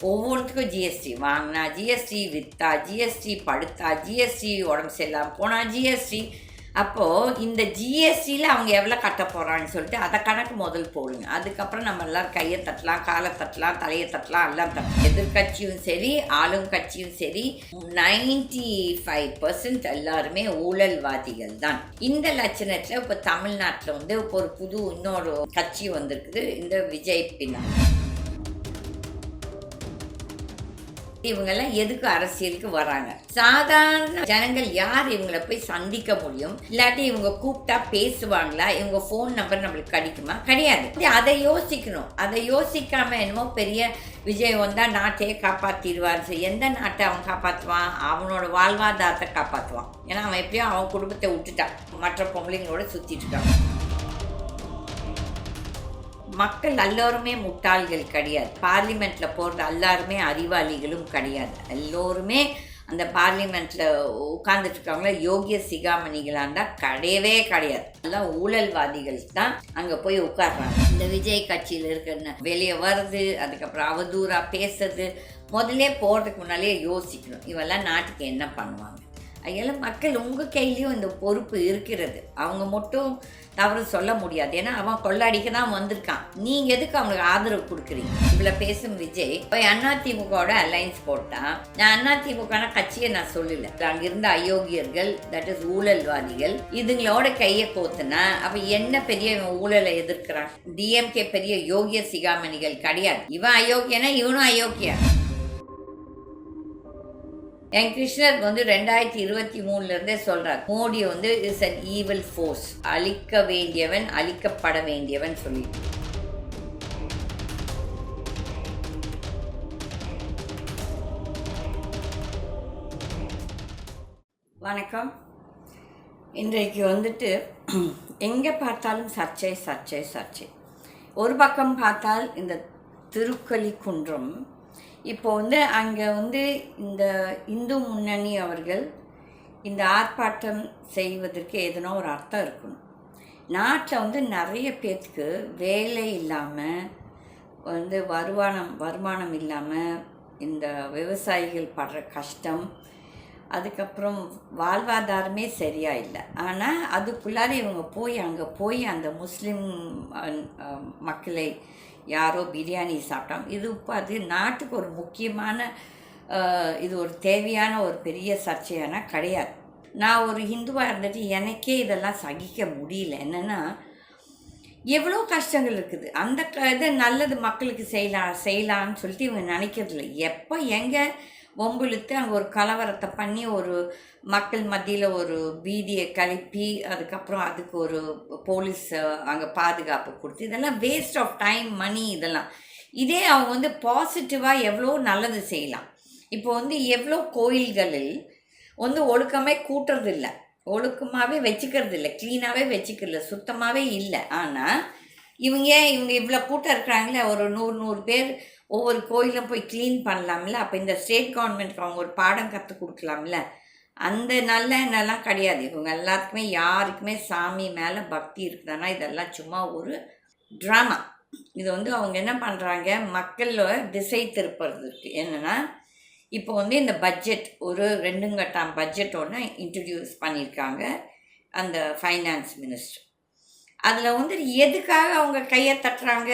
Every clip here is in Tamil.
ஒவ்வொன்றுத்துக்கும் ஜிஎஸ்டி. வாங்கினா ஜிஎஸ்டி, விற்றா ஜிஎஸ்டி, படுத்தா ஜிஎஸ்டி, உடம்பு சரியில்லாமல் போனால் ஜிஎஸ்டி. அப்போது இந்த ஜிஎஸ்டியில் அவங்க எவ்வளோ கட்ட போகிறான்னு சொல்லிட்டு அதை கணக்கு முதல் போடுங்க. அதுக்கப்புறம் நம்ம எல்லோரும் கையை தட்டலாம், காலை தட்டலாம், தலையை தட்டலாம், எல்லாம் தட்டலாம். எதிர்கட்சியும் சரி, ஆளும் கட்சியும் சரி, 95% எல்லாருமே ஊழல்வாதிகள் தான். இந்த லட்சணத்தில் இப்போ தமிழ்நாட்டில் வந்து இப்போ ஒரு புது இன்னொரு கட்சி வந்திருக்குது, இந்த விஜய் பின்னால். இவங்கெல்லாம் எதுக்கு அரசியலுக்கு வராங்க? சாதாரண ஜனங்கள் யார் இவங்களை போய் சந்திக்க முடியும்? இல்லாட்டி இவங்க கூப்பிட்டா பேசுவாங்களா? இவங்க ஃபோன் நம்பர் நம்மளுக்கு கிடைக்குமா? கிடையாது. அதை யோசிக்கணும். அதை யோசிக்காம என்னமோ பெரிய விஜய் வந்தா நாட்டையே காப்பாற்றிடுவார். எந்த நாட்டை அவன் காப்பாற்றுவான்? அவனோட வாழ்வாதாரத்தை காப்பாற்றுவான். ஏன்னா அவன் எப்படியும் அவன் குடும்பத்தை விட்டுட்டான், மற்ற பொம்பளைங்களோட சுற்றிட்டு இருக்கான். மக்கள் எல்லோருமே முட்டாள்கள் கிடையாது. பார்லிமெண்ட்டில் போகிறது எல்லாருமே அறிவாளிகளும் கிடையாது. எல்லோருமே அந்த பார்லிமெண்ட்டில் உட்கார்ந்துட்டுருக்காங்களே யோகிய சிகாமணிகளாக இருந்தால் கிடையவே கிடையாது. எல்லாம் ஊழல்வாதிகள் தான் அங்கே போய் உட்கார்றாங்க. இந்த விஜய் கட்சியில் இருக்கிற வெளியே வருது, அதுக்கப்புறம் அவதூறாக பேசுறது, முதல்ல போகிறதுக்கு முன்னாலே யோசிக்கணும் இவெல்லாம் நாட்டுக்கு என்ன பண்ணுவாங்க. அதெல்லாம் மக்கள் உங்கள் கையிலையும் இந்த பொறுப்பு இருக்கிறது. அவங்க மட்டும் தவறு சொல்ல முடியாது. ஏன்னா அவன் கொள்ளடிக்க தான் வந்திருக்கான். நீங்கள் எதுக்கு அவனுக்கு ஆதரவு கொடுக்குறீங்க? இவ்வளோ பேசும் விஜய் போய் அதிமுகவோட அலைன்ஸ் போட்டான். நான் அதிமுகனா கட்சியை நான் சொல்லலை. அங்கே இருந்த அயோக்கியர்கள், தட் இஸ் ஊழல்வாதிகள், இதுங்களோட கையை கோத்துனா அப்போ என்ன பெரிய ஊழலை எதிர்க்கிறான்? டிஎம்கே பெரிய யோகிய சிகாமணிகள் கிடையாது. இவன் அயோக்கியனா இவனும் அயோக்கியா. என் கிருஷ்ணர் வந்து 2023 சொல்கிறார், மோடி வந்து இஸ் அன் ஈவில் ஃபோர்ஸ், அழிக்க வேண்டியவன், அழிக்கப்பட வேண்டியவன் சொல்லிட்டு. வணக்கம். இன்றைக்கு வந்துட்டு எங்கே பார்த்தாலும் சர்ச்சை சர்ச்சை சர்ச்சை. ஒரு பக்கம் பார்த்தால் இந்த திருக்கலிக்குன்றம், இப்போ வந்து அங்கே வந்து இந்த இந்து முன்னணி அவர்கள் இந்த ஆர்ப்பாட்டம் செய்வதற்கு எதனா ஒரு அர்த்தம் இருக்கணும். நாட்டில் வந்து நிறைய பேர்த்துக்கு வேலை இல்லாமல் வந்து வருமானம் இல்லாமல் இந்த விவசாயிகள் படுற கஷ்டம், அதுக்கப்புறம் வாழ்வாதாரமே சரியாக இல்லை. ஆனால் அதுக்குள்ளார இவங்க அங்கே போய் அந்த முஸ்லீம் மக்களை யாரோ பிரியாணி சாப்பிட்டோம். இது இப்போ அது நாட்டுக்கு ஒரு முக்கியமான இது ஒரு தேவையான ஒரு பெரிய சர்ச்சையான கிடையாது. நான் ஒரு ஹிந்துவாக இருந்துட்டு எனக்கே இதெல்லாம் சகிக்க முடியல. என்னென்னா எவ்வளோ கஷ்டங்கள் இருக்குது. அந்த இது நல்லது மக்களுக்கு செய்யலான்னு சொல்லிட்டு இவங்க நினைக்கிறதில்ல. எப்போ எங்கே வம்பிழுத்து அங்கே ஒரு கலவரத்தை பண்ணி ஒரு மக்கள் மத்தியில் ஒரு பீதியை கிளப்பி அதுக்கப்புறம் அதுக்கு ஒரு போலீஸ் அங்கே பாதுகாப்பு கொடுத்து, இதெல்லாம் வேஸ்ட் ஆஃப் டைம், மணி. இதே அவங்க வந்து பாசிட்டிவாக எவ்வளோ நல்லது செய்யலாம். இப்போ வந்து எவ்வளோ கோயில்களில் வந்து ஒழுக்கமே கூட்டுறது இல்லை, ஒழுக்கமாகவே வச்சுக்கிறது இல்லை, க்ளீனாகவே வச்சுக்கிறல, சுத்தமாகவே இல்லை. ஆனால் இவங்க இவ்வளோ கூட்டம் இருக்கிறாங்களே, ஒரு 100 பேர் ஒவ்வொரு கோயிலும் போய் க்ளீன் பண்ணலாம்ல. அப்போ இந்த ஸ்டேட் கவர்மெண்ட்க்கு அவங்க ஒரு பாடம் கற்றுக் கொடுக்கலாம்ல. அந்த நல்ல எண்ணெல்லாம் கிடையாது. இவங்க எல்லாத்துக்குமே யாருக்குமே சாமி மேலே பக்தி இருக்குதுன்னா இதெல்லாம் சும்மா ஒரு ட்ராமா. இது வந்து அவங்க என்ன பண்ணுறாங்க, மக்களோட திசை திருப்புறதுக்கு. என்னென்னா இப்போ வந்து இந்த பட்ஜெட் ஒரு 2 கட்டம் பட்ஜெட் ஒன்று இன்ட்ரடியூஸ் பண்ணியிருக்காங்க அந்த ஃபைனான்ஸ் மினிஸ்டர். அதில் வந்து எதுக்காக அவங்க கையை தட்டுறாங்க,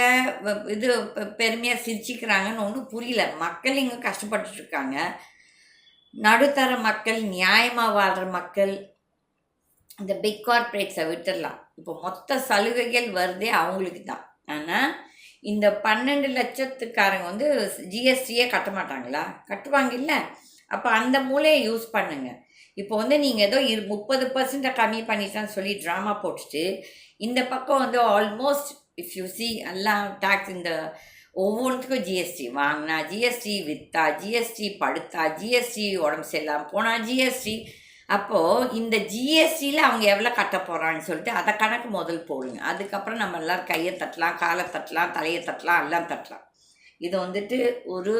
இது பெருமையாக சிரிச்சிக்கிறாங்கன்னு ஒன்றும் புரியல. மக்கள் இங்கே கஷ்டப்பட்டுருக்காங்க. நடுத்தர மக்கள், நியாயமாக வாழ்கிற மக்கள், இந்த பிக் கார்பரேட்ஸை விட்டுடலாம். இப்போ மொத்த சலுகைகள் வருதே அவங்களுக்கு தான். ஆனால் இந்த 12 லட்சத்துக்காரங்க வந்து ஜிஎஸ்டியே கட்ட மாட்டாங்களா? கட்டுவாங்க இல்லை? அப்போ அந்த மூலையை யூஸ் பண்ணுங்க. இப்போ வந்து நீங்கள் ஏதோ 30% கம்மி பண்ணிட்டான்னு சொல்லி ட்ராமா போட்டுட்டு இந்த பக்கம் வந்து ஆல்மோஸ்ட் இஃப் யூ சி எல்லாம் டேக்ஸ், இந்த ஒவ்வொன்றுத்துக்கும் ஜிஎஸ்டி. வாங்கினா ஜிஎஸ்டி, விற்றா ஜிஎஸ்டி, படுத்தா ஜிஎஸ்டி, உடம்பு சரியில்லாமல் போனால் ஜிஎஸ்டி. அப்போது இந்த ஜிஎஸ்டியில் அவங்க எவ்வளோ கட்ட போகிறான்னு சொல்லிட்டு அதை கணக்கு முதல் போடுங்க. அதுக்கப்புறம் நம்ம எல்லோரும் கையை தட்டலாம், காலை தட்டலாம், தலையை தட்டலாம், எல்லாம் தட்டலாம். இது வந்துட்டு ஒரு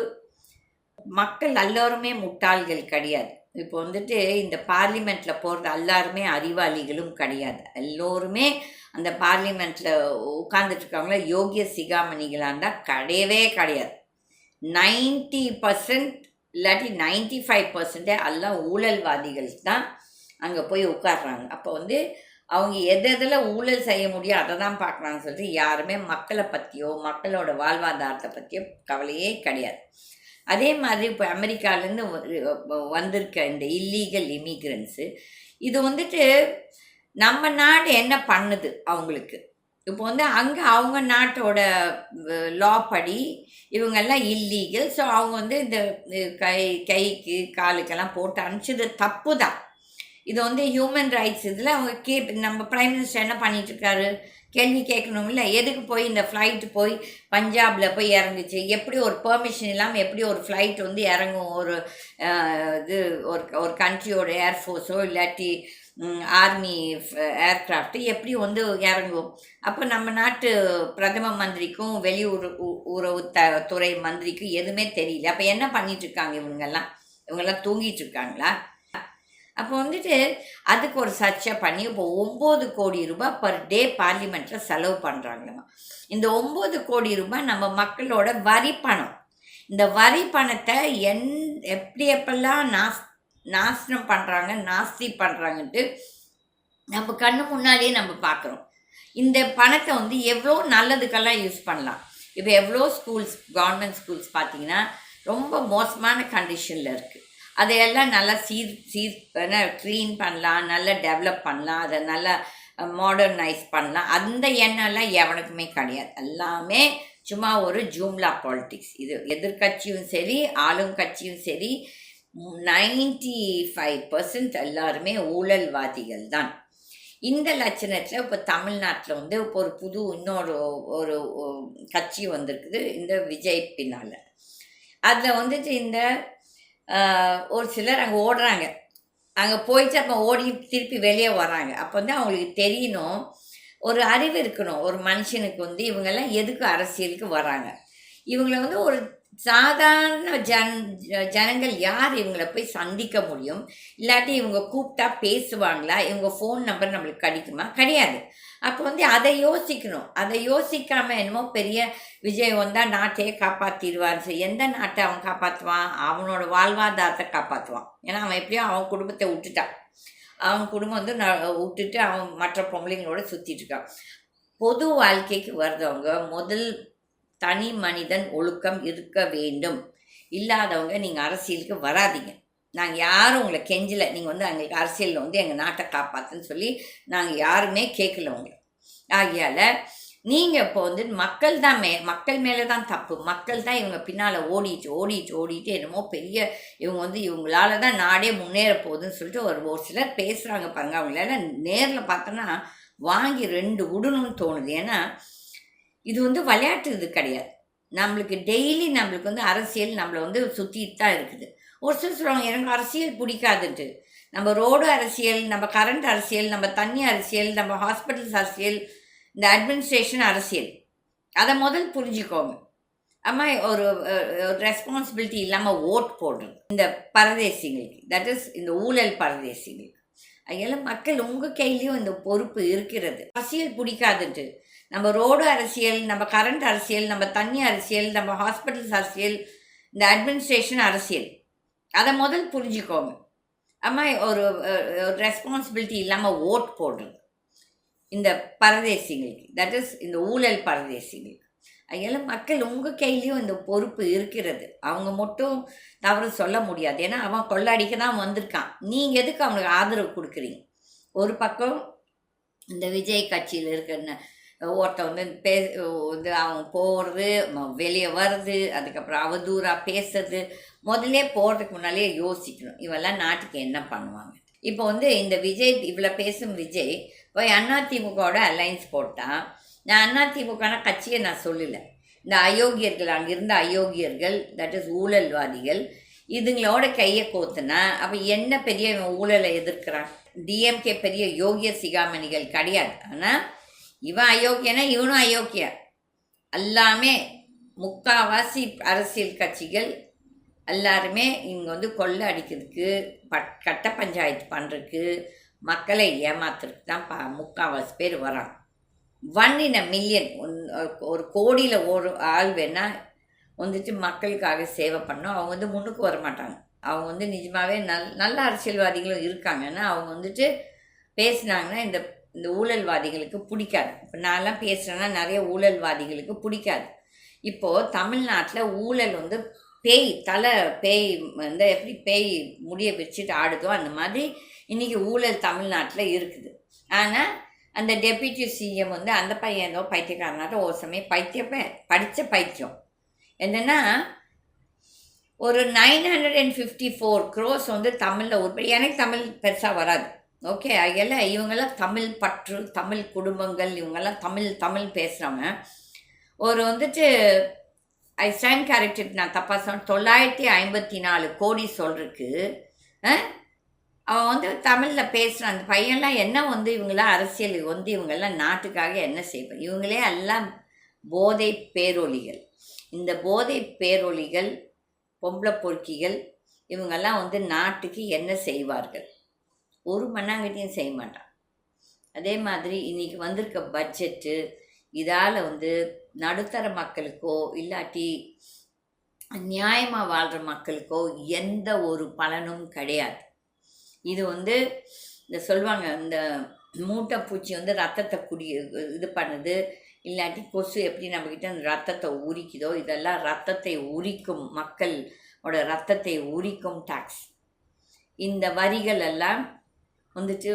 மக்கள் எல்லோருமே முட்டாள்கள் கிடையாது. இப்போ வந்துட்டு இந்த பார்லிமெண்ட்டில் போகிறது எல்லாருமே அறிவாளிகளும் கிடையாது. எல்லோருமே அந்த பார்லிமெண்ட்டில் உட்கார்ந்துட்டுருக்காங்களே யோகிய சிகாமணிகளாக இருந்தால் கிடையவே கிடையாது. 90% இல்லாட்டி 95% எல்லாம் ஊழல்வாதிகள் தான் அங்கே போய் உட்கார்றாங்க. அப்போ வந்து அவங்க எதில் ஊழல் செய்ய முடியும் அதை தான் பார்க்குறாங்கன்னு சொல்லிட்டு யாருமே மக்களை பற்றியோ மக்களோட வாழ்வாதாரத்தை பற்றியோ கவலையே கிடையாது. அதே மாதிரி இப்போ அமெரிக்காவிலேருந்து வந்திருக்க இந்த இல்லீகல் இமிக்ரெண்ட்ஸு இது வந்துட்டு நம்ம நாடு என்ன பண்ணுது அவங்களுக்கு? இப்போ வந்து அங்கே அவங்க நாட்டோட லா படி இவங்கெல்லாம் இல்லீகல். ஸோ அவங்க வந்து இந்த கைக்கு காலுக்கெல்லாம் போட்டு அனுப்பிச்சது தப்பு தான். இது வந்து ஹியூமன் ரைட்ஸ் இதில் அவங்க நம்ம பிரைம் மினிஸ்டர் என்ன பண்ணிகிட்ருக்காரு? கேள்வி கேட்கணும் இல்லை? எதுக்கு போய் இந்த ஃப்ளைட்டு போய் பஞ்சாபில் போய் இறங்குச்சு? எப்படி ஒரு பெர்மிஷன் இல்லாமல் எப்படி ஒரு ஃப்ளைட் வந்து இறங்கும்? ஒரு இது ஒரு கண்ட்ரியோட ஏர்ஃபோர்ஸோ இல்லாட்டி ஆர்மி ஏர்க்ராஃப்ட்டு எப்படி வந்து இறங்கும்? அப்போ நம்ம நாட்டு பிரதம மந்திரிக்கும் உறவு துறை மந்திரிக்கும் எதுவுமே தெரியல. அப்போ என்ன பண்ணிகிட்ருக்காங்க இவங்கெல்லாம் தூங்கிட்டு அப்போ வந்துட்டு அதுக்கு ஒரு சர்ச்சை பண்ணி இப்போ 9 கோடி ரூபாய் பர் டே பார்லிமெண்ட்டில் செலவு பண்ணுறாங்களாம். இந்த 9 கோடி ரூபாய் நம்ம மக்களோட வரி பணம். இந்த வரி பணத்தை எப்படியெல்லாம் நாசனம் பண்ணுறாங்க, நாஸ்தி பண்ணுறாங்கன்ட்டு நம்ம கண்ணு முன்னாலேயே நம்ம பார்க்குறோம். இந்த பணத்தை வந்து எவ்வளோ நல்லதுக்கெல்லாம் யூஸ் பண்ணலாம். இப்போ எவ்வளோ ஸ்கூல்ஸ், கவர்மெண்ட் ஸ்கூல்ஸ் பார்த்திங்கன்னா ரொம்ப மோசமான கண்டிஷனில் இருக்குது. அதையெல்லாம் நல்லா க்ளீன் பண்ணலாம், நல்லா டெவலப் பண்ணலாம், அதை நல்லா மாடர்னைஸ் பண்ணலாம். அந்த எண்ணெல்லாம் எவனுக்குமே கிடையாது. எல்லாமே சும்மா ஒரு ஜூம்லா பாலிட்டிக்ஸ். இது எதிர்கட்சியும் சரி ஆளுங்கட்சியும் சரி 95% எல்லாருமே ஊழல்வாதிகள் தான். இந்த லட்சணத்தில் இப்போ தமிழ்நாட்டில் வந்து இப்போ ஒரு இன்னொரு கட்சி வந்திருக்குது இந்த விஜய் பின்னால். அதில் வந்துட்டு இந்த ஒரு சிலர் அங்கே ஓடுறாங்க. அங்கே போயிட்டு அப்போ ஓடி திருப்பி வெளியே வர்றாங்க. அப்போ வந்து அவங்களுக்கு தெரியணும், ஒரு அறிவு இருக்கணும் ஒரு மனுஷனுக்கு வந்து இவங்கெல்லாம் எதுக்கு அரசியலுக்கு வராங்க. இவங்களை வந்து ஒரு சாதாரண ஜனங்கள் யார் இவங்களை போய் சந்திக்க முடியும்? இல்லாட்டி இவங்க கூப்பிட்டா பேசுவாங்களா? இவங்க ஃபோன் நம்பர் நம்மளுக்கு கிடைக்குமா? கிடையாது. அப்போ வந்து அதை யோசிக்கணும். அதை யோசிக்காமல் என்னமோ பெரிய விஜய் வந்தால் நாட்டையே காப்பாற்றிடுவான்னு சொல்லி எந்த நாட்டை அவன் காப்பாற்றுவான்? அவனோட வாழ்வாதாரத்தை காப்பாற்றுவான். ஏன்னா அவன் எப்படியோ அவன் குடும்பத்தை விட்டுட்டான். அவன் குடும்பம் வந்து விட்டுட்டு அவன் மற்ற பொம்பளைங்களோட சுற்றிட்டுருக்கான். பொது வாழ்க்கைக்கு வர்றவங்க முதல் தனி மனிதன் ஒழுக்கம் இருக்க வேண்டும். இல்லாதவங்க நீங்கள் அரசியலுக்கு வராதிங்க. நாங்கள் யாரும் உங்களை கெஞ்சலை. நீங்கள் வந்து எங்களுக்கு அரசியலில் வந்து எங்கள் நாட்டை காப்பாற்றுன்னு சொல்லி நாங்கள் யாருமே கேட்கல உங்களை. ஆகையால் நீங்கள் இப்போ வந்து மக்கள் மேலே தான் தப்பு. மக்கள் தான் இவங்க பின்னால் ஓடிட்டு என்னமோ பெரிய இவங்க வந்து இவங்களால தான் நாடே முன்னேற போகுதுன்னு சொல்லிட்டு ஒரு சிலர் பேசுகிறாங்க பாருங்க. அவங்களால நேரில் பார்த்தோன்னா வாங்கி 2 விடணும்னு தோணுது. ஏன்னா இது வந்து விளையாட்டு இது கிடையாது. நம்மளுக்கு டெய்லி நம்மளுக்கு வந்து அரசியல் நம்மளை வந்து சுற்றிட்டு தான் இருக்குது. ஒரு சிலர் சொல்லுவாங்க எனக்கு அரசியல் பிடிக்காதுன்ட்டு. நம்ம ரோடு அரசியல், நம்ம கரண்ட் அரசியல், நம்ம தண்ணி அரசியல், நம்ம ஹாஸ்பிட்டல்ஸ் அரசியல், இந்த அட்மினிஸ்ட்ரேஷன் அரசியல், அதை முதல் புரிஞ்சுக்கோங்க. அம்மா ஒரு ரெஸ்பான்சிபிலிட்டி இல்லாமல் ஓட் போடுறது இந்த பரதேசிங்களுக்கு, தட் இஸ் இந்த ஊழல் பரதேசிங்களுக்கு. அதெல்லாம் மக்கள் உங்கள் கையிலையும் இந்த பொறுப்பு இருக்கிறது. அரசியல் பிடிக்காதுன்ட்டு நம்ம ரோடு அரசியல், நம்ம கரண்ட் அரசியல், நம்ம தண்ணி அரசியல், நம்ம ஹாஸ்பிட்டல்ஸ் அரசியல், இந்த அட்மினிஸ்ட்ரேஷன் அரசியல், அதை முதல் புரிஞ்சுக்கோங்க. அம்மா ஒரு ரெஸ்பான்சிபிலிட்டி இல்லாமல் ஓட் போடுறது இந்த பரதேசிங்களுக்கு, தட் இஸ் இந்த ஊழல் பரதேசிங்களுக்கு. அதெல்லாம் மக்கள் உங்கள் கையிலையும் இந்த பொறுப்பு இருக்கிறது. அவங்க மட்டும் தவறு சொல்ல முடியாது. ஏன்னா அவன் கொள்ளடிக்க தான் வந்திருக்கான். நீங்கள் எதுக்கு அவனுக்கு ஆதரவு கொடுக்குறீங்க? ஒரு பக்கம் இந்த விஜய் கட்சியில் இருக்கிற ஒருத்த வந்து அவன் போகிறது, வெளியே வருது, அதுக்கப்புறம் அவதூறாக பேசுறது, முதல்ல போகிறதுக்கு முன்னாலே யோசிக்கணும் இவெல்லாம் நாட்டுக்கு என்ன பண்ணுவாங்க. இப்போ வந்து இந்த விஜய் இவ்வளோ பேசும் விஜய் போய் அதிமுகவோட அலைன்ஸ் போட்டான். நான் அதிமுகனா கட்சியை நான் சொல்லலை. இந்த அயோக்கியர்கள், அங்கிருந்த அயோக்கியர்கள், தட் இஸ் ஊழல்வாதிகள், இதுங்களோட கையை கோத்துனா அப்போ என்ன பெரிய ஊழலை எதிர்க்கிறான்? டிஎம்கே பெரிய யோகிய சிகாமணிகள் கிடையாது. ஆனால் இவன் அயோக்கியனா இவனும் அயோக்கியன். எல்லாமே முக்கால்வாசி அரசியல் கட்சிகள் எல்லாருமே இங்கே வந்து கொள்ளை அடிக்கிறதுக்கு, கட்ட பஞ்சாயத்து பண்ணுறதுக்கு, மக்களை ஏமாத்துறதுக்கு தான் முக்கால்வாசி பேர் வராங்க. 1 in a million, ஒரு கோடியில் ஒரு ஆள் வேணால் வந்துட்டு மக்களுக்காக சேவை பண்ணணும். அவங்க வந்து முன்னுக்கு வர மாட்டாங்க. அவங்க வந்து நிஜமாகவே நல்ல அரசியல்வாதிகளும் இருக்காங்கன்னா அவங்க வந்துட்டு பேசுனாங்கன்னா இந்த இந்த ஊழல்வாதிகளுக்கு பிடிக்காது. இப்போ நான்லாம் பேசுகிறேன்னா நிறைய ஊழல்வாதிகளுக்கு பிடிக்காது. இப்போது தமிழ்நாட்டில் ஊழல் வந்து பேய் வந்து எப்படி பேய் முடிய வச்சுட்டு ஆடுதோ அந்த மாதிரி இன்றைக்கி ஊழல் தமிழ்நாட்டில் இருக்குது. ஆனால் அந்த டெப்யூட்டி சிஎம் வந்து அந்த பையன் ஏதோ பைத்தியக்காரனாட்டம் ஒரு சமயம் படித்த பைத்தியம் என்னென்னா ஒரு 954 crores வந்து தமிழில் உருப்படி. எனக்கு தமிழ் பெருசாக வராது, ஓகே. அதெல்லாம் இவங்கெல்லாம் தமிழ் பற்று, தமிழ் குடும்பங்கள், இவங்கெல்லாம் தமிழ் பேசுகிறவங்க. ஒரு வந்துட்டு ஐ ஸ்டாண்ட் கரெக்டட், நான் தப்பாக சொன்னேன், 954 கோடி சொல்கிறதுக்கு அவன் வந்து தமிழில் பேசுகிறான். அந்த பையன்லாம் என்ன வந்து இவங்களாம் அரசியல் வந்து இவங்கெல்லாம் நாட்டுக்காக என்ன செய்வாங்க? இவங்களே எல்லாம் போதை பேரொலிகள். இந்த போதை பேரொலிகள், பொம்பளை பொறுக்கிகள், இவங்கெல்லாம் வந்து நாட்டுக்கு என்ன செய்வார்கள்? ஒரு மண்ணாங்கட்டியும் செய்ய மாட்டான். அதே மாதிரி இன்றைக்கி வந்திருக்க பட்ஜெட்டு இதால் வந்து நடுத்தர மக்களுக்கோ இல்லாட்டி நியாயமாக வாழ்கிற மக்களுக்கோ எந்த ஒரு பலனும் கிடையாது. இது வந்து இந்த சொல்லுவாங்க, இந்த மூட்டை பூச்சி வந்து ரத்தத்தை இது பண்ணுது, இல்லாட்டி கொசு எப்படி நம்மக்கிட்ட அந்த ரத்தத்தை உரிக்குதோ, இதெல்லாம் ரத்தத்தை உரிக்கும், மக்களோட ரத்தத்தை உரிக்கும் டாக்ஸ். இந்த வரிகள் எல்லாம் வந்துட்டு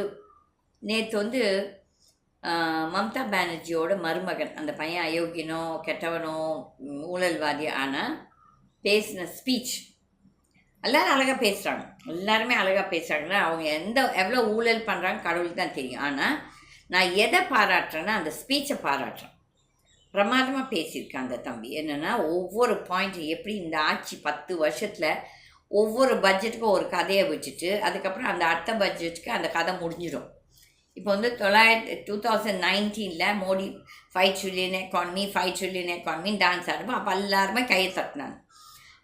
நேற்று வந்து மம்தா பானர்ஜியோட மருமகன், அந்த பையன் அயோக்கியனோ கெட்டவனோ ஊழல்வாதி ஆனால் பேசின ஸ்பீச் எல்லோரும் அழகாக பேசுகிறாங்க. எல்லாருமே அழகாக பேசுகிறாங்கன்னா அவங்க எவ்வளோ ஊழல் பண்ணுறாங்க கடவுளுக்கு தான் தெரியும். ஆனால் நான் எதை பாராட்டுறேன்னா அந்த ஸ்பீச்சை பாராட்டுறேன். பிரமாதமாக பேசியிருக்கேன் அந்த தம்பி. என்னென்னா ஒவ்வொரு பாயிண்ட் எப்படி இந்த ஆட்சி 10 வருஷத்தில் ஒவ்வொரு பட்ஜெட்டுக்கும் ஒரு கதையை வச்சுட்டு அதுக்கப்புறம் அந்த அடுத்த பட்ஜெட்டுக்கு அந்த கதை முடிஞ்சிடும். இப்போ வந்து 2019 மோடி 5 trillion எக்கானமி டான்ஸ் ஆடுப்போம். அப்போ எல்லாருமே கையை தட்டினாங்க.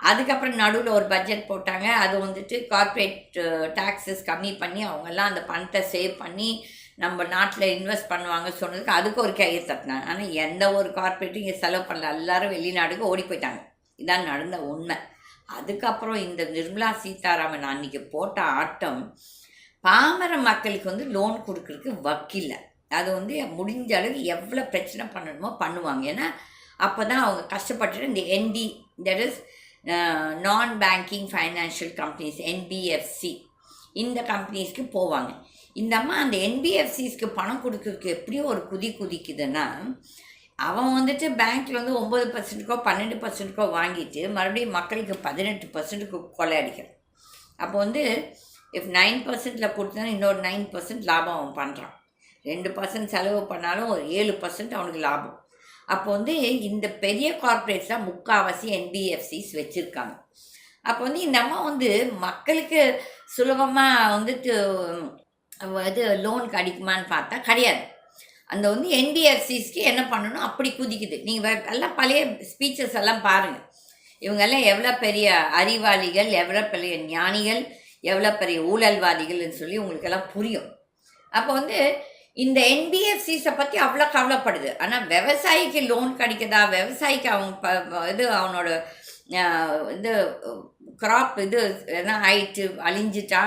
அதுக்கப்புறம் நடுவில் ஒரு பட்ஜெட் போட்டாங்க. அது வந்துட்டு கார்ப்பரேட் டாக்ஸஸ் கம்மி பண்ணி அவங்கெல்லாம் அந்த பணத்தை சேவ் பண்ணி நம்ம நாட்டில் இன்வெஸ்ட் பண்ணுவாங்க சொன்னதுக்கு அதுக்கு ஒரு கையை தட்டினாங்க. ஆனால் எந்த ஒரு கார்ப்பரேட்டும் இங்கே செலவு பண்ணல, எல்லோரும் வெளிநாடுக்கு ஓடி போயிட்டாங்க. இதான் நடந்த உண்மை. அதுக்கப்புறம் இந்த நிர்மலா சீதாராமன் அன்றைக்கி போட்ட ஆட்டம், பாமர மக்களுக்கு வந்து லோன் கொடுக்குறதுக்கு வக்கில்ல. அது வந்து முடிஞ்ச அளவுக்கு எவ்வளோ பிரச்சனை பண்ணணுமோ பண்ணுவாங்க. ஏன்னா அப்போ தான் அவங்க கஷ்டப்பட்டுட்டு இந்த தட் இஸ் நான் பேங்கிங் ஃபைனான்ஷியல் கம்பெனிஸ், என்பிஎஃப்சி, இந்த கம்பெனிஸ்க்கு போவாங்க. இந்த அம்மா அந்த என்பிஎஃப்சிஸ்க்கு பணம் கொடுக்கறதுக்கு எப்படியோ ஒரு குதிக்குதுன்னா, அவன் வந்துட்டு பேங்க்கில் வந்து 9%க்கோ 12%க்கோ வாங்கிட்டு மறுபடியும் மக்களுக்கு 18%க்கு கொள்ளையடிக்கிறான். அப்போ வந்து இஃப் 9%ல் கொடுத்தா இன்னொரு 9% லாபம் அவன் பண்ணுறான். 2% செலவு பண்ணாலும் ஒரு 7% அவனுக்கு லாபம். அப்போ வந்து இந்த பெரிய கார்ப்பரேட்ஸாக முக்கால்வாசி என்பிஎஃப்சிஸ் வச்சுருக்காங்க. அப்போ வந்து இந்த அம்மா வந்து மக்களுக்கு சுலபமாக வந்துட்டு இது லோன் கிடைக்குமான்னு பார்த்தா கிடையாது. அந்த வந்து என்பிஎஃப்சிஸ்க்கு என்ன பண்ணணும் அப்படி குதிக்குது. நீங்கள் எல்லாம் பழைய ஸ்பீச்சஸ் எல்லாம் பாருங்கள். இவங்கெல்லாம் எவ்வளோ பெரிய அறிவாளிகள், எவ்வளோ பெரிய ஞானிகள், எவ்வளோ பெரிய ஊழல்வாதிகள்னு சொல்லி உங்களுக்கெல்லாம் புரியும். அப்போ வந்து இந்த என்பிஎஃப்சிஸை பற்றி அவ்வளோ கவலைப்படுது. ஆனால் விவசாயிக்கு லோன் கிடைக்குதா, விவசாயிக்கு அவங்க அவனோட இது கிராப் இது என்ன ஆயிட்டு அழிஞ்சிட்டா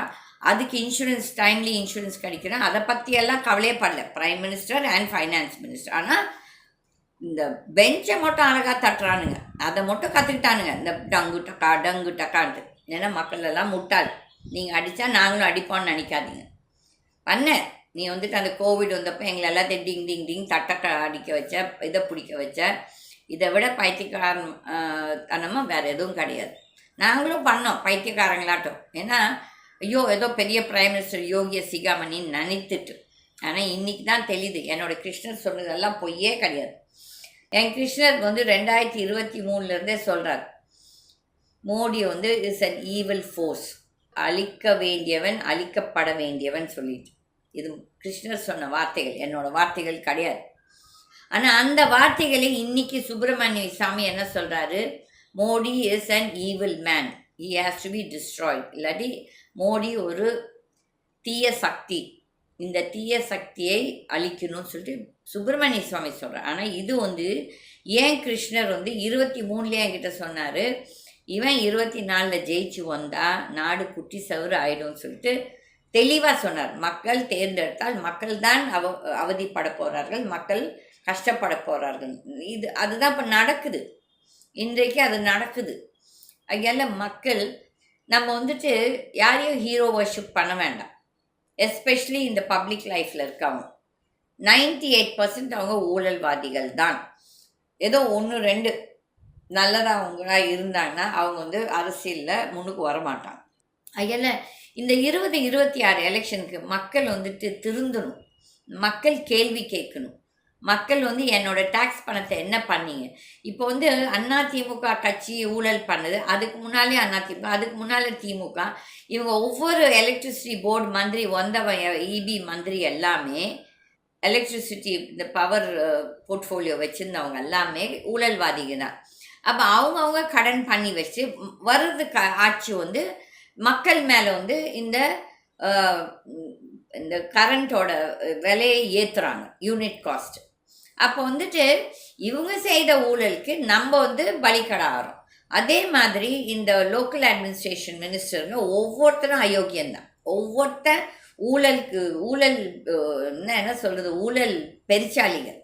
அதுக்கு இன்சூரன்ஸ் டைம்லி இன்சூரன்ஸ் கிடைக்கணும், அதை பற்றியெல்லாம் கவலையே படல prime minister and finance minister. ஆனால் இந்த பெஞ்சை மட்டும் அழகாக தட்டுறானுங்க, அதை மட்டும் கற்றுக்கிட்டானுங்க, இந்த டங்கு டக்கான்ட்டு. ஏன்னா மக்கள் எல்லாம் முட்டாள். நீங்கள் அடித்தா நாங்களும் அடிப்போம்னு நினைக்காதீங்க. நீ வந்துட்டு அந்த கோவிட் வந்தப்போ எங்களை எல்லாத்தையும் டிங் டிங் டிங் அடிக்க வச்ச, இதை பிடிக்க வச்ச, இதை விட பைத்தியக்காரத்தனமாக வேறு எதுவும் கிடையாது. நாங்களும் பண்ணோம் பைத்தியக்காரங்களாட்டம். ஏன்னா ஐயோ ஏதோ பெரிய பிரைம் மினிஸ்டர் யோகிய சிகாமணின்னு நினைத்துட்டு. ஆனால் இன்றைக்கி தான் தெரியுது என்னோடய கிருஷ்ணர் சொன்னதெல்லாம் பொய்யே கிடையாது. என் கிருஷ்ணர் வந்து 2023 சொல்கிறார், மோடி வந்து இஸ் அன் ஈவில் ஃபோர்ஸ், அழிக்க வேண்டியவன் அழிக்கப்பட வேண்டியவன் சொல்லிட்டு. இது கிருஷ்ணர் சொன்ன வார்த்தைகள், என்னோடய வார்த்தைகள் கிடையாது. ஆனால் அந்த வார்த்தைகளை இன்றைக்கி சுப்பிரமணிய சாமி என்ன சொல்கிறாரு, Modi is an evil man, he has to be destroyed. இல்லாட்டி மோடி ஒரு தீய சக்தி, இந்த தீய சக்தியை அழிக்கணும்னு சொல்லிட்டு சுப்பிரமணிய சுவாமி சொல்கிறார். ஆனால் இது வந்து ஏன் கிருஷ்ணர் வந்து 23 என்கிட்ட சொன்னார், இவன் 24 ஜெயிச்சு வந்தால் நாடு குட்டி சவுறு ஆயிடும்னு சொல்லிட்டு தெளிவாக சொன்னார். மக்கள் தேர்ந்தெடுத்தால் மக்கள் தான் அவதிப்பட போகிறார்கள், மக்கள் கஷ்டப்பட போகிறார்கள். அதுதான் இப்போ நடக்குது. இன்றைக்கு அது நடக்குது. அதனால மக்கள் நம்ம வந்துட்டு யாரையும் ஹீரோ வர்ஷிப் பண்ண வேண்டாம். எஸ்பெஷலி இந்த பப்ளிக் லைஃப்பில் இருக்கவங்க 98% அவங்க ஊழல்வாதிகள் தான். ஏதோ 1-2 நல்லதாக இருந்தாங்கன்னா அவங்க வந்து அரசியலில் முன்னுக்கு வரமாட்டாங்க. அதனால் இந்த 2026 எலெக்ஷனுக்கு மக்கள் வந்துட்டு திருந்தணும், மக்கள் கேள்வி கேட்கணும். மக்கள் வந்து என்னோட டேக்ஸ் பணத்தை என்ன பண்ணீங்க? இப்போ வந்து அதிமுக கட்சி ஊழல் பண்ணுது, அதுக்கு முன்னாலே அதிமுக, அதுக்கு முன்னால் திமுக, இவங்க ஒவ்வொரு எலக்ட்ரிசிட்டி போர்டு மந்திரி வந்தவன் இபி மந்திரி எல்லாமே எலக்ட்ரிசிட்டி இந்த பவர் போர்ட்ஃபோலியோ வச்சுருந்தவங்க எல்லாமே ஊழல்வாதிங்க தான். அப்போ அவங்கவுங்க கடன் பண்ணி வச்சு வர்றது ஆட்சி வந்து மக்கள் மேலே வந்து இந்த கரண்ட்டோட விலையை ஏற்றுறாங்க, யூனிட் காஸ்ட். அப்போ வந்துட்டு இவங்க செய்த ஊழலுக்கு நம்ம வந்து பலிக்கடாகிறோம். அதே மாதிரி இந்த லோக்கல் அட்மினிஸ்ட்ரேஷன் மினிஸ்டருங்க ஒவ்வொருத்தரும் அயோக்கியந்தான். ஒவ்வொருத்தன் ஊழல் என்ன சொல்கிறது, ஊழல் பெருச்சாளிகள்.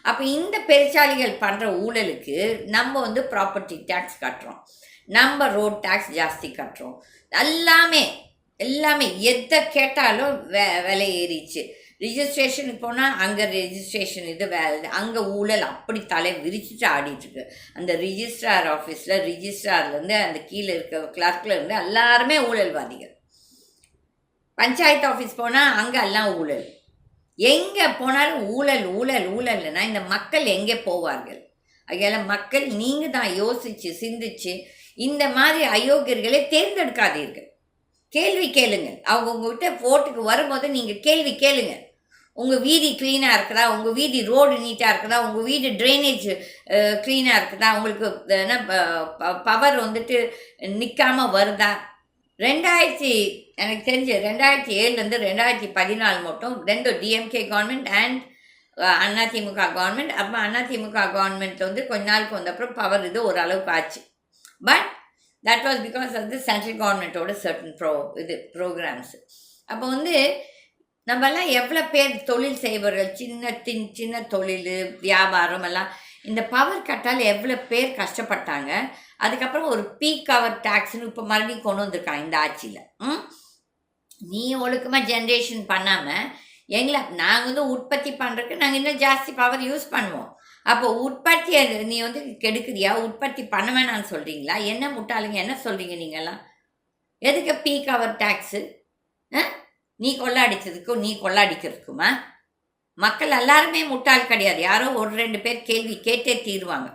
அப்போ இந்த பெருச்சாளிகள் பண்ணுற ஊழலுக்கு நம்ம வந்து ப்ராப்பர்ட்டி டேக்ஸ் கட்டுறோம், நம்ம ரோட் டேக்ஸ் ஜாஸ்தி கட்டுறோம். எல்லாமே எதை கேட்டாலும் விலை ஏறிச்சு. ரிஜிஸ்ட்ரேஷனுக்கு போனால் அங்கே ரெஜிஸ்ட்ரேஷன் இது அங்கே ஊழல் அப்படி தலை விரிச்சிட்டு ஆடிட்டுருக்கு. அந்த ரிஜிஸ்ட்ரார் ஆஃபீஸில் ரிஜிஸ்ட்ரார்லேருந்து அந்த கீழே இருக்க கிளர்க்லேருந்து எல்லாருமே ஊழல்வாதிகள். பஞ்சாயத்து ஆஃபீஸ் போனால் அங்கே எல்லாம் ஊழல். எங்கே போனாலும் ஊழல்னா இந்த மக்கள் எங்கே போவார்கள்? அதனால் மக்கள் நீங்கள் தான் யோசித்து சிந்திச்சு இந்த மாதிரி அயோக்கியர்களை தேர்ந்தெடுக்காதீர்கள். கேள்வி கேளுங்கள். அவங்க உங்கள்கிட்ட ஓட்டுக்கு வரும்போது நீங்கள் கேள்வி கேளுங்க. உங்கள் வீதி க்ளீனாக இருக்குதா, உங்கள் வீதி ரோடு நீட்டாக இருக்குதா, உங்கள் வீடு ட்ரைனேஜ் க்ளீனாக இருக்குதா, உங்களுக்கு என்ன பவர் வந்துட்டு நிற்காமல் வருதா? எனக்கு தெரிஞ்சு 2007 2014 மட்டும் 2 DMK government and AIADMK government. அப்போ அதிமுக கவர்மெண்ட் வந்து கொஞ்ச நாளுக்கு வந்தப்புறம் பவர் இது ஓரளவுக்கு ஆச்சு. But that was because of the central கவர்மெண்ட்டோட சர்டன் ப்ரோக்ராம்ஸ். அப்போ வந்து நம்மெல்லாம் எவ்வளோ பேர் தொழில் செய்பவர்கள், சின்ன தொழில் வியாபாரம் எல்லாம் இந்த பவர் கட்டால் எவ்வளோ பேர் கஷ்டப்பட்டாங்க. அதுக்கப்புறம் ஒரு பீக் ஹவர் டேக்ஸ்னு இப்போ மறுபடியும் கொண்டு வந்திருக்காங்க இந்த ஆட்சியில். நீ ஒழுக்கமாக ஜென்ரேஷன் பண்ணாமல் நாங்கள் வந்து உற்பத்தி பண்ணுறதுக்கு நாங்கள் இன்னும் ஜாஸ்தி பவர் யூஸ் பண்ணுவோம். அப்போ உற்பத்தியை நீ வந்து கெடுக்குறியா? உற்பத்தி பண்ண வேணான்னு சொல்கிறீங்களா? என்ன முட்டாளுங்க, என்ன சொல்கிறீங்க நீங்கள்லாம்? எதுக்கு பீக் ஹவர் டேக்ஸு? நீ கொள்ளாடிச்சதுக்கும் நீ கொள்ளாடிக்கிறதுக்குமா? மக்கள் எல்லாருமே முட்டாள் கிடையாது. யாரோ 1-2 பேர் கேள்வி கேட்டே தீருவாங்க.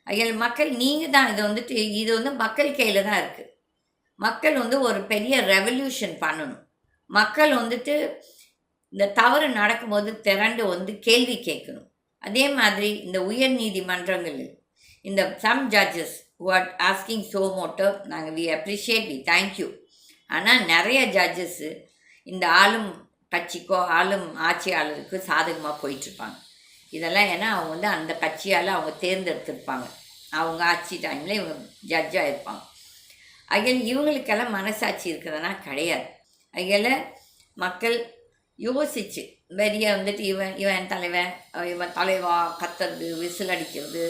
அதில் மக்கள் நீங்கள் தான் இது வந்து மக்கள் கையில் தான் இருக்குது. மக்கள் வந்து ஒரு பெரிய ரெவல்யூஷன் பண்ணணும். மக்கள் வந்துட்டு இந்த தவறு நடக்கும்போது திரண்டு வந்து கேள்வி கேட்கணும். அதே மாதிரி இந்த உயர் நீதிமன்றங்களில் இந்த some judges who are asking so much, நாங்கள் we appreciate, we thank you. ஆனால் நிறைய ஜட்ஜஸ்ஸு இந்த ஆளும் கட்சிக்கோ ஆட்சியாளருக்கு சாதகமாக போயிட்டுருப்பாங்க. இதெல்லாம் ஏன்னா அவங்க வந்து அந்த கட்சியால் அவங்க தேர்ந்தெடுத்திருப்பாங்க. அவங்க ஆட்சி டைமில் இவங்க ஜட்ஜாக இருப்பாங்க. அதில் இவங்களுக்கெல்லாம் மனசாட்சி இருக்கிறதுனா கிடையாது. அதில் மக்கள் யோசிச்சு பெரிய வந்துட்டு இவன் தலைவன், இவன் தலைவா கத்துறது, விசில் அடிக்கிறது,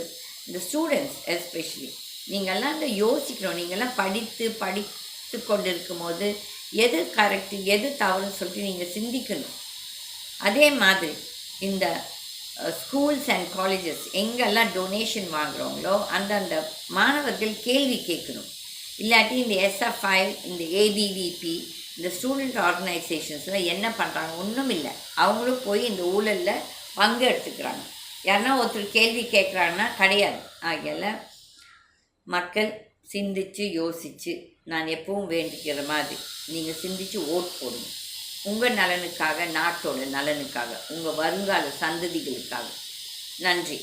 இந்த ஸ்டூடெண்ட்ஸ் எஸ்பெஷலி நீங்கள்லாம் இந்த யோசிக்கணும். நீங்கள்லாம் படித்து கொண்டு இருக்கும்போது எது கரெக்டு எது தவறுன்னு சொல்லிட்டு நீங்கள் சிந்திக்கணும். அதே மாதிரி இந்த ஸ்கூல்ஸ் அண்ட் காலேஜஸ் எங்கெல்லாம் டொனேஷன் வாங்குகிறவங்களோ அந்தந்த மாணவர்கள் கேள்வி கேட்கணும். இல்லாட்டி இந்த எஸ்எஃப்ஐ, இந்த ஏபிவிபி, இந்த ஸ்டூடெண்ட் ஆர்கனைசேஷன்ஸில் என்ன பண்ணுறாங்க? ஒன்றும் இல்லை. அவங்களும் போய் இந்த ஊழலில் பங்கு எடுத்துக்கிறாங்க. யாருன்னா ஒருத்தர் கேள்வி கேட்குறாங்கன்னா கிடையாது. ஆகையால் மக்கள் சிந்தித்து யோசித்து நான் எப்பவும் வேண்டிக்கிற மாதிரி நீங்கள் சிந்தித்து ஓட் போடுங்க. உங்கள் நலனுக்காக, நாட்டோட நலனுக்காக, உங்கள் வருங்கால சந்ததிகளுக்காக. நன்றி.